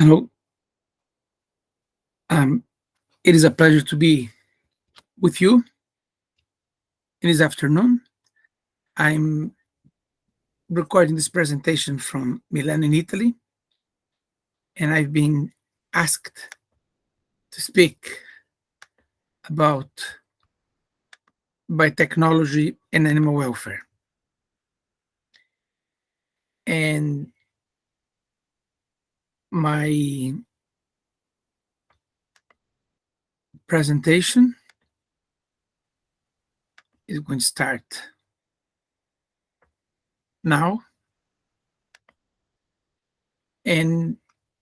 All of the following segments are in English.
Hello. It is a pleasure to be with you in this afternoon. I'm recording this presentation from Milan in Italy, and I've been asked to speak about biotechnology and animal welfare. And my presentation is going to start now. And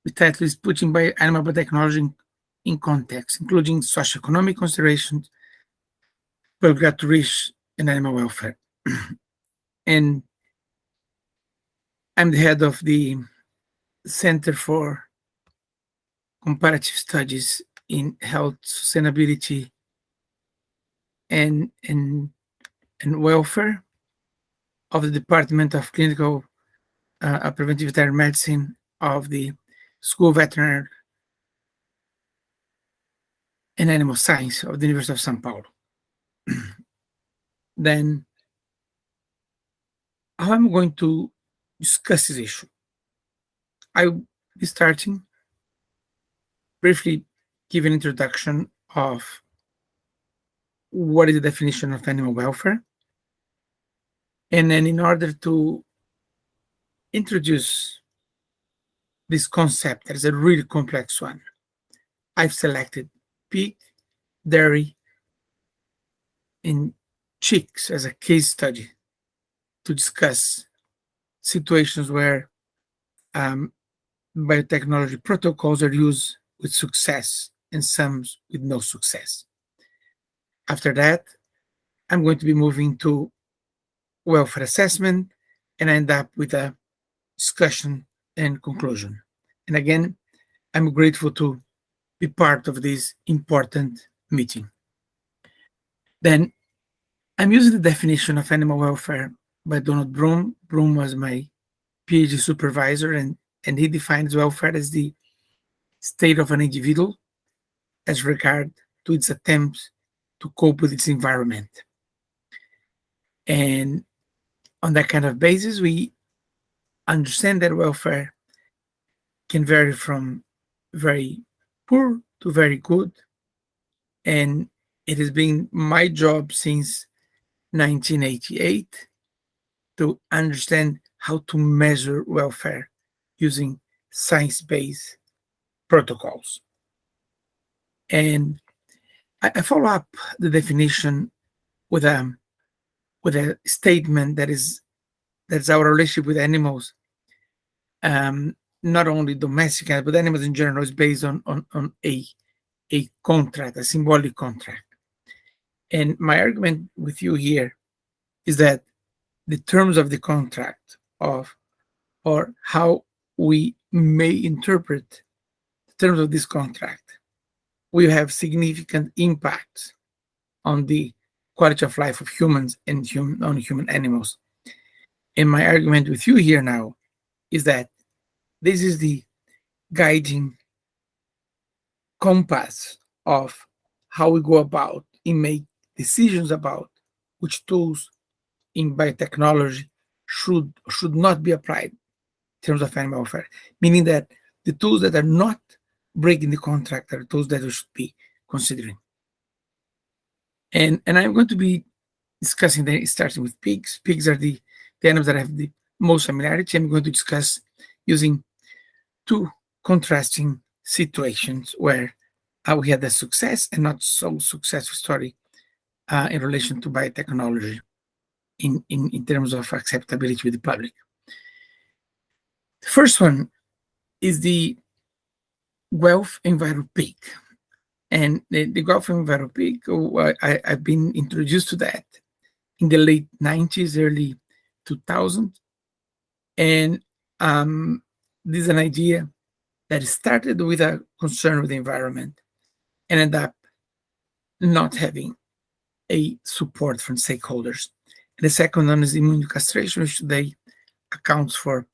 the title is Putting Animal Biotechnology in Context, including socioeconomic considerations, public reach, and animal welfare. And I'm the head of the Center for Comparative Studies in Health, Sustainability, and Welfare of the Department of Clinical Preventive Veterinary Medicine of the School of Veterinary and Animal Science of the University of São Paulo. Then, how I'm going to discuss this issue? I'll be starting briefly give an introduction of what is the definition of animal welfare. And then in order to introduce this concept, that is a really complex one, I've selected pig, dairy, and chicks as a case study to discuss situations where biotechnology protocols are used with success and some with no success. After that, I'm going to be moving to welfare assessment and end up with a discussion and conclusion. And again, I'm grateful to be part of this important meeting. Then I'm using the definition of animal welfare by Donald Broom. Broom was my PhD supervisor, and he defines welfare as the state of an individual as regard to its attempts to cope with its environment. And on that kind of basis, we understand that welfare can vary from very poor to very good. And it has been my job since 1988 to understand how to measure welfare using science-based protocols. And I follow up the definition with a statement that's our relationship with animals, not only domestic animals, but animals in general, is based on a contract, a symbolic contract. And my argument with you here is that the terms of the contract or how we may interpret the terms of this contract will have significant impacts on the quality of life of humans and non-human animals. And my argument with you here now is that this is the guiding compass of how we go about and make decisions about which tools in biotechnology should not be applied in terms of animal welfare, meaning that the tools that are not breaking the contract are tools that we should be considering. And I'm going to be discussing that starting with pigs. Pigs are the animals that have the most familiarity. I'm going to discuss using two contrasting situations where we had a success and not so successful story in relation to biotechnology in terms of acceptability with the public. The first one is the Guelph Enviro pig. And the Guelph Enviro pig, I've been introduced to that in the late 90s, early 2000s. And this is an idea that started with a concern with the environment and ended up not having a support from stakeholders. And the second one is immunocastration, which today accounts for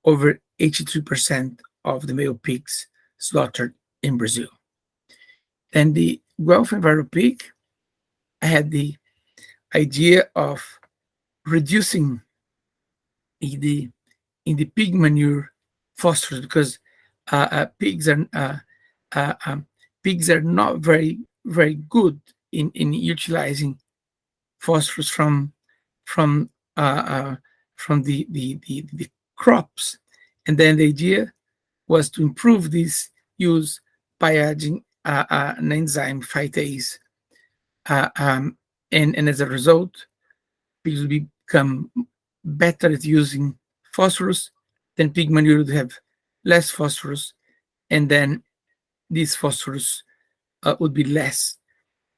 over 83% of the male pigs slaughtered in Brazil. Then the Guelph Enviro pig had the idea of reducing in the pig manure phosphorus, because uh, uh, pigs are uh, uh, um, pigs are not very good in utilizing phosphorus from uh, uh, from the crops. And then the idea was to improve this use by adding an enzyme phytase, uh, um, and as a result, pigs will become better at using phosphorus. Then pig manure would have less phosphorus, and then this phosphorus would be less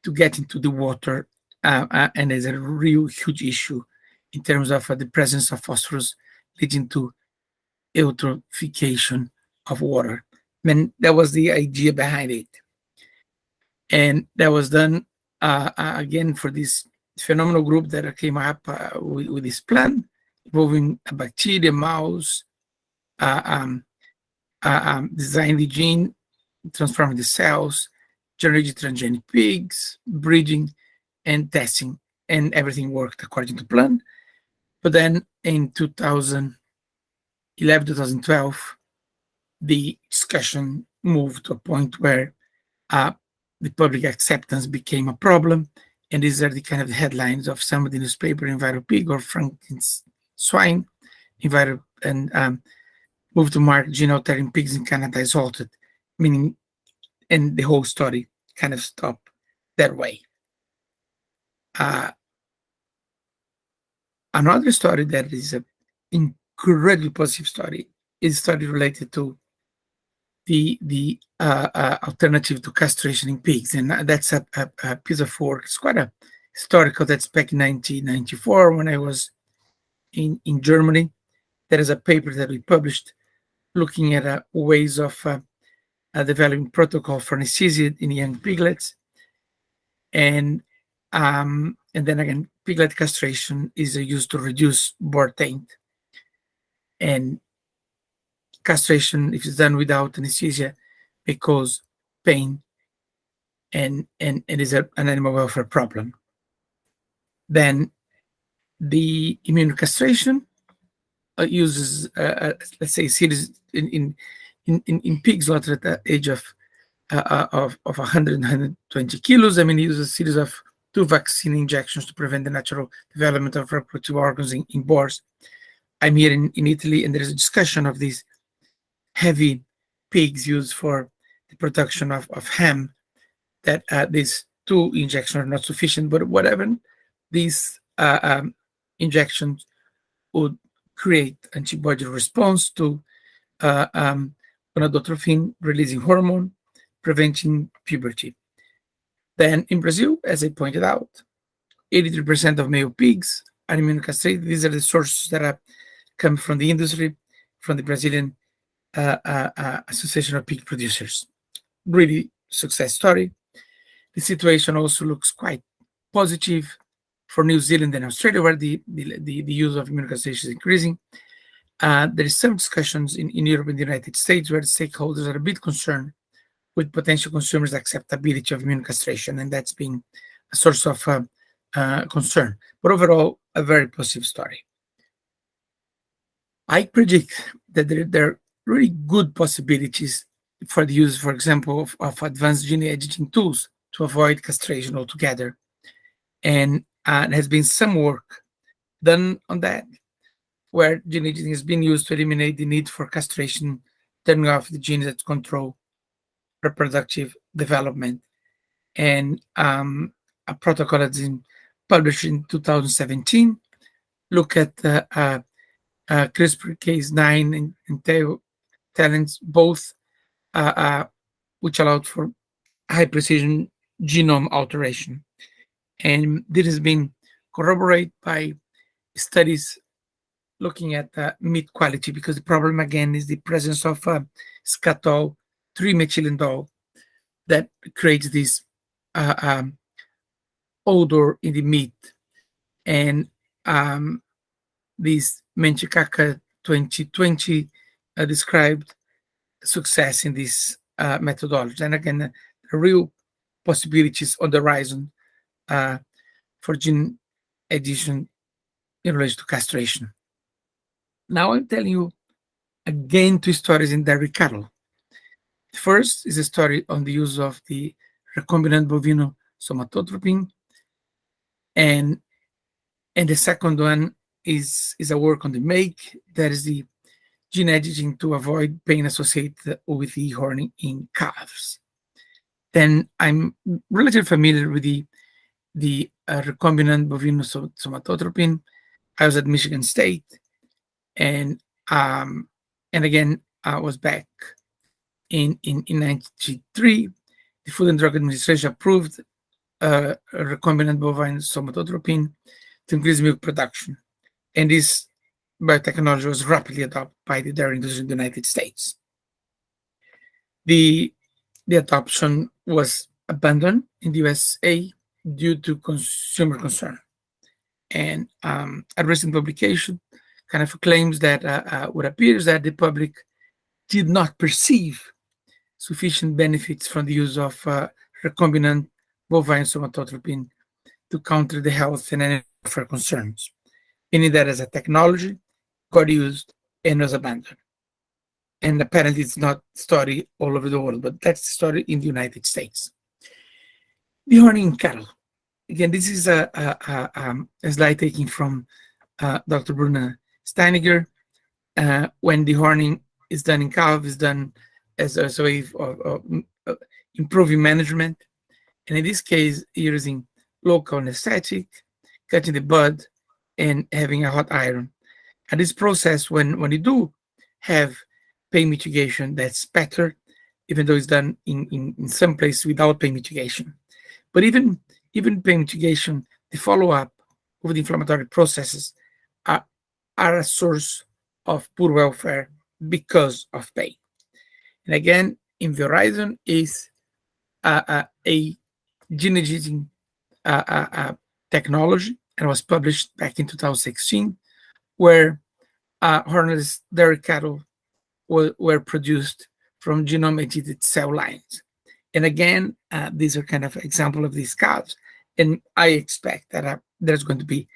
to get into the water, and there's a real huge issue in terms of the presence of phosphorus leading to eutrophication of water. And that was the idea behind it. And that was done again for this phenomenal group that came up with this plan involving a bacteria, mouse, uh, um, design the gene, transforming the cells, generating transgenic pigs, breeding, and testing, and everything worked according to plan. But then in 2011, 2012, the discussion moved to a point where the public acceptance became a problem. And these are the kind of headlines of some of the newspaper: Enviro Pig or Franken's Swine, Enviro, and move to market gene altering pigs in Canada is halted, meaning, and the whole story kind of stopped that way. Another story that is an incredibly positive story is a story related to the alternative to castration in pigs, and that's a piece of work. It's quite a historical. That's back in 1994 when I was in Germany. There is a paper that we published looking at ways of developing protocol for anesthesia in young piglets, and then again, piglet castration is used to reduce birth taint. And castration, if it's done without anesthesia, may cause pain, and it is an animal welfare problem. Then the immune castration uses, let's say, series in pigs slaughtered at the age of 100, 120 kilos. I mean, it uses a series of 2 vaccine injections to prevent the natural development of reproductive organs in boars. I'm here in Italy, and there is a discussion of these heavy pigs used for the production of ham, that these 2 injections are not sufficient, but whatever, these injections would create antibody response to gonadotrophin releasing hormone, preventing puberty. Then in Brazil, as I pointed out, 83% of male pigs are immunocastrated. These are the sources that come from the industry, from the Brazilian Association of Pig Producers. Really success story. The situation also looks quite positive for New Zealand and Australia, where the use of immunocastration is increasing. There is some discussions in Europe and the United States where the stakeholders are a bit concerned with potential consumers' acceptability of immune castration, and that's been a source of concern. But overall, a very positive story. I predict that there are really good possibilities for the use, for example, of advanced gene editing tools to avoid castration altogether. And there has been some work done on that, where gene editing has been used to eliminate the need for castration, turning off the genes that control reproductive development. And a protocol that's been published in 2017 look at CRISPR-Cas9 and talents, both which allowed for high precision genome alteration. And this has been corroborated by studies looking at meat quality, because the problem again is the presence of scatol 3-methylindole that creates this odor in the meat. And this Menchikaka 2020 described success in this methodology. And again, the real possibilities on the horizon for gene addition in relation to castration. Now I'm telling you again two stories in dairy cattle. The first is a story on the use of the recombinant bovino somatotropin, and the second one is a work on the make, that is the gene editing to avoid pain associated with e-horning in calves. Then I'm relatively familiar with the recombinant bovino somatotropin. I was at Michigan State, and again I was back in 1993. The Food and Drug Administration approved recombinant bovine somatotropin to increase milk production, and this biotechnology was rapidly adopted by the dairy industry in the United States. The adoption was abandoned in the USA due to consumer concern. And a recent publication kind of claims that what appears that the public did not perceive sufficient benefits from the use of recombinant bovine somatotropin to counter the health and animal welfare concerns, meaning that as a technology got used and was abandoned. And apparently it's not story all over the world, but that's the story in the United States. Dehorning in cattle. Again, this is a slide taken from Dr. Bruna Steiniger. When dehorning is done in calf, is done as a way of improving management. And in this case, using local anesthetic, cutting the bud, and having a hot iron. And this process, when you do have pain mitigation, that's better, even though it's done in some places without pain mitigation. But even pain mitigation, the follow-up with the inflammatory processes are a source of poor welfare because of pain. And again, in the horizon is a gene editing technology, and was published back in 2016, where hornless dairy cattle were produced from genome-edited cell lines. And again, these are kind of example of these calves, and I expect that there's going to be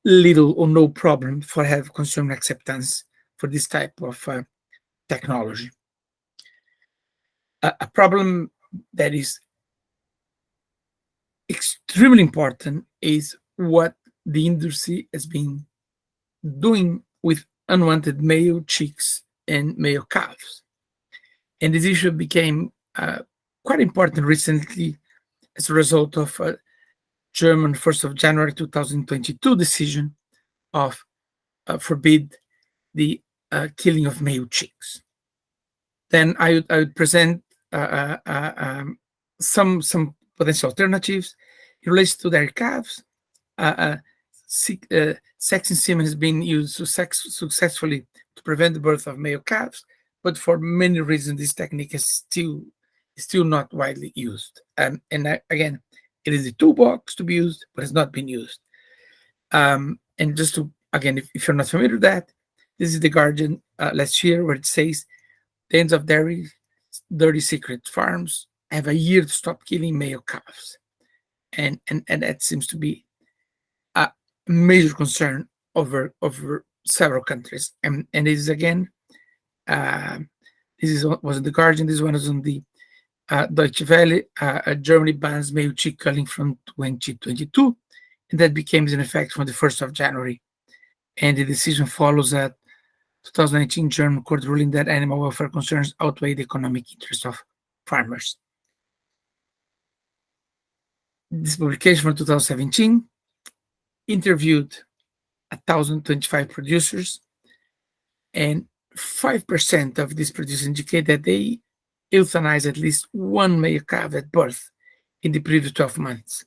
little or no problem for have consumer acceptance for this type of technology. A problem that is extremely important is what the industry has been doing with unwanted male chicks and male calves. And this issue became quite important recently as a result of a German 1st of January 2022 decision of forbid the killing of male chicks. Then I would present some potential alternatives in relation to their calves. Sex in semen has been used successfully to prevent the birth of male calves, but for many reasons, this technique is still not widely used. And again, it is a toolbox to be used, but it's not been used. And just to, again, if you're not familiar with that, this is the Guardian last year, where it says the ends of dairy, dirty secret farms have a year to stop killing male calves. And that seems to be a major concern over several countries. And this is again, was in the Guardian. This one was on the Deutsche Welle. Germany bans male chick culling from 2022, and that became in effect from the 1st of January. And the decision follows a 2019 German court ruling that animal welfare concerns outweigh the economic interest of farmers. This publication from 2017 interviewed 1,025 producers, and 5% of these producers indicate that they euthanized at least one male calf at birth in the previous 12 months.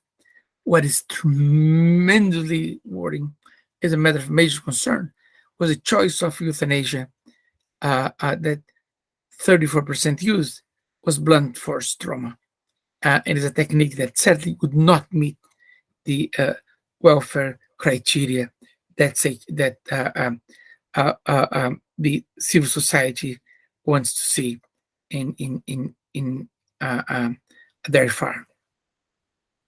What is tremendously worrying, as a matter of major concern, was a choice of euthanasia that 34% used was blunt force trauma. And is a technique that certainly would not meet the welfare criteria that the civil society wants to see a dairy farm.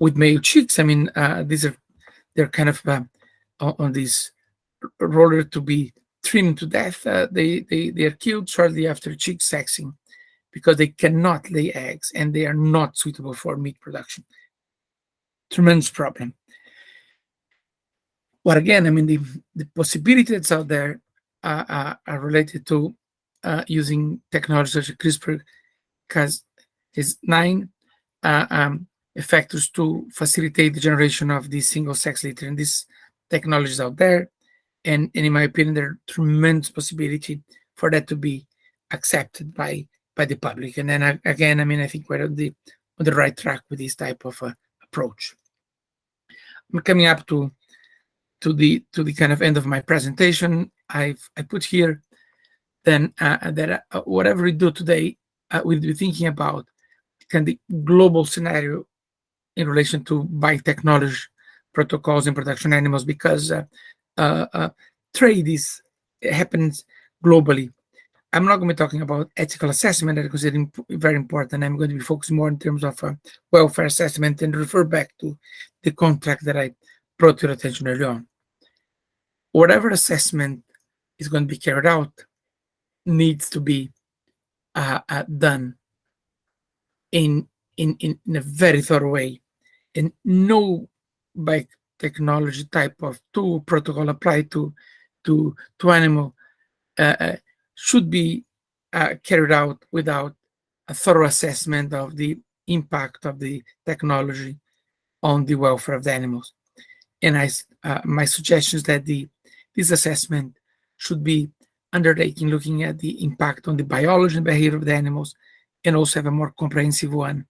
With male chicks, they're kind of on this roller to be trimmed to death. They are killed shortly after chick sexing because they cannot lay eggs and they are not suitable for meat production. Tremendous problem. But again, the possibility that's out there are related to using technology such as CRISPR, because is 9 factors to facilitate the generation of these single-sex litter. And this technology is out there, and in my opinion, there are tremendous possibility for that to be accepted by the public. And then again, I think we're on the right track with this type of approach. I'm coming up to the kind of end of my presentation. I put here then that whatever we do today, we'll be thinking about kind of the global scenario in relation to biotechnology protocols in production animals, because trade happens globally. I'm not going to be talking about ethical assessment that I consider very important. I'm going to be focusing more in terms of welfare assessment and refer back to the contract that I brought to your attention earlier on. Whatever assessment is going to be carried out needs to be done in a very thorough way, and no biotechnology type of tool protocol applied to animal should be carried out without a thorough assessment of the impact of the technology on the welfare of the animals. And my suggestion is that this assessment should be undertaken looking at the impact on the biology and behavior of the animals, and also have a more comprehensive one,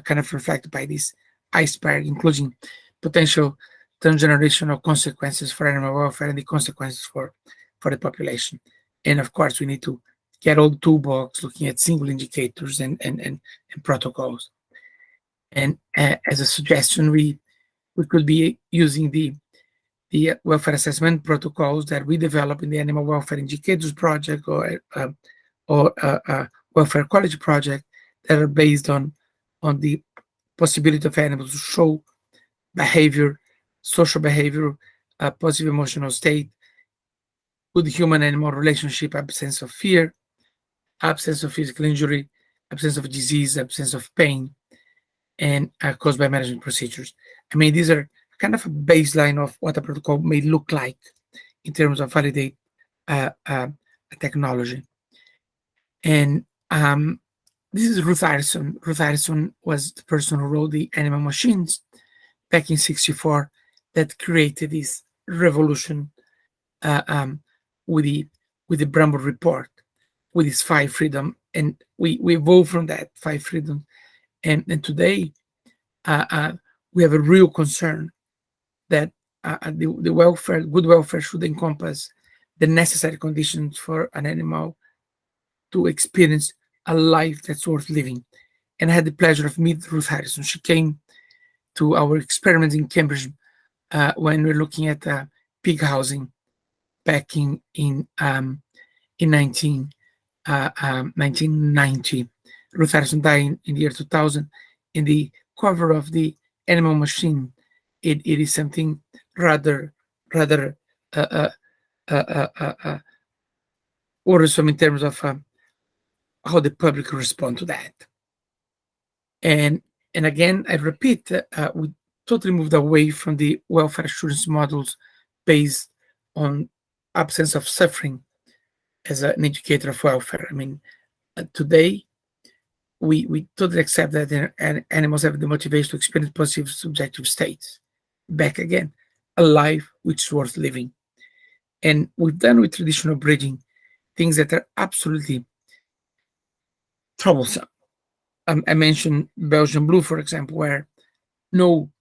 kind of reflected by this iceberg, including potential transgenerational consequences for animal welfare and the consequences for the population. And of course, we need to get all the toolbox looking at single indicators and protocols. And as a suggestion, we could be using the welfare assessment protocols that we develop in the Animal Welfare Indicators Project or Welfare Quality Project, that are based on the possibility of animals to show behavior, social behavior, positive emotional state, good human-animal relationship, absence of fear, absence of physical injury, absence of disease, absence of pain, and caused by management procedures. These are kind of a baseline of what a protocol may look like in terms of validate technology. And this is Ruth Harrison. Ruth Harrison was the person who wrote the Animal Machines back in '64 that created this revolution with the Bramble Report, with its 5 freedom, and we evolved from that 5 freedom, and today we have a real concern that the welfare, good welfare, should encompass the necessary conditions for an animal to experience a life that's worth living. And I had the pleasure of meeting Ruth Harrison. She came to our experiments in Cambridge when we were looking at pig housing back in 1990. Ruth Harrison died in the year 2000. In the cover of the Animal Machine, it is something rather worrisome in terms of how the public respond to that. And again, I repeat, we totally moved away from the welfare assurance models based on absence of suffering as an indicator of welfare. Today, we totally accept that animals have the motivation to experience positive subjective states. Back again, a life which is worth living. And we've done with traditional breeding things that are absolutely troublesome. I mentioned Belgian Blue, for example, where no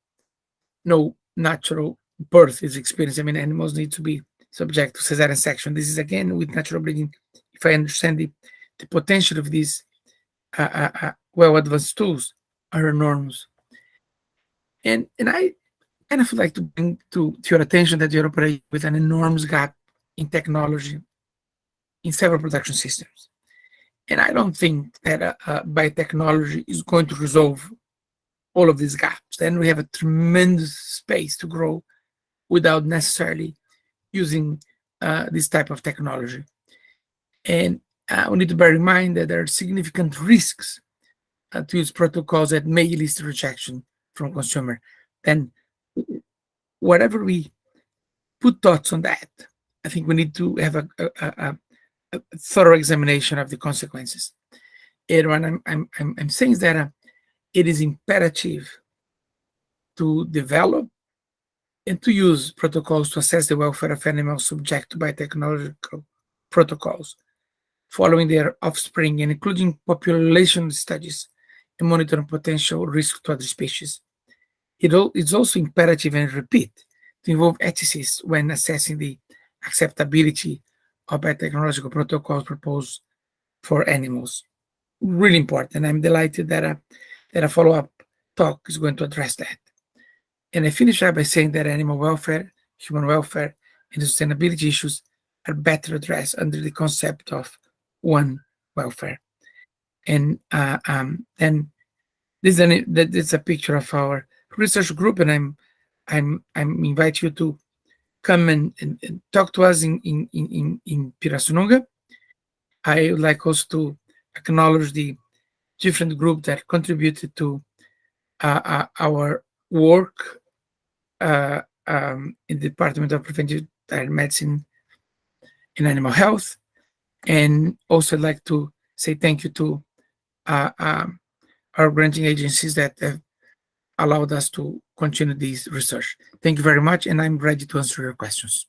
natural birth is experienced. Animals need to be subject to cesarean section. This is again with natural breeding. If I understand the potential of these well-advanced tools are enormous. And I kind of like to bring to your attention that you're operating with an enormous gap in technology in several production systems. And I don't think that biotechnology is going to resolve all of these gaps. Then we have a tremendous space to grow without necessarily using this type of technology. And we need to bear in mind that there are significant risks to use protocols that may lead to rejection from consumer. Then, whatever we put thoughts on that, I think we need to have a thorough examination of the consequences. And what I'm saying is that it is imperative to develop and to use protocols to assess the welfare of animals subject to biotechnological protocols, following their offspring and including population studies and monitoring potential risk to other species. It's also imperative, and repeat, to involve ethicists when assessing the acceptability of biotechnological protocols proposed for animals. Really important. I'm delighted that a follow-up talk is going to address that. And I finish up by saying that animal welfare, human welfare, and sustainability issues are better addressed under the concept of one welfare. And then this is a picture of our research group, and I'm invite you to come and talk to us in Pirassununga. I would like also to acknowledge the different group that contributed to our work in the Department of Preventive Medicine and Animal Health. And also I'd like to say thank you to our granting agencies that have allowed us to continue this research. Thank you very much, and I'm ready to answer your questions.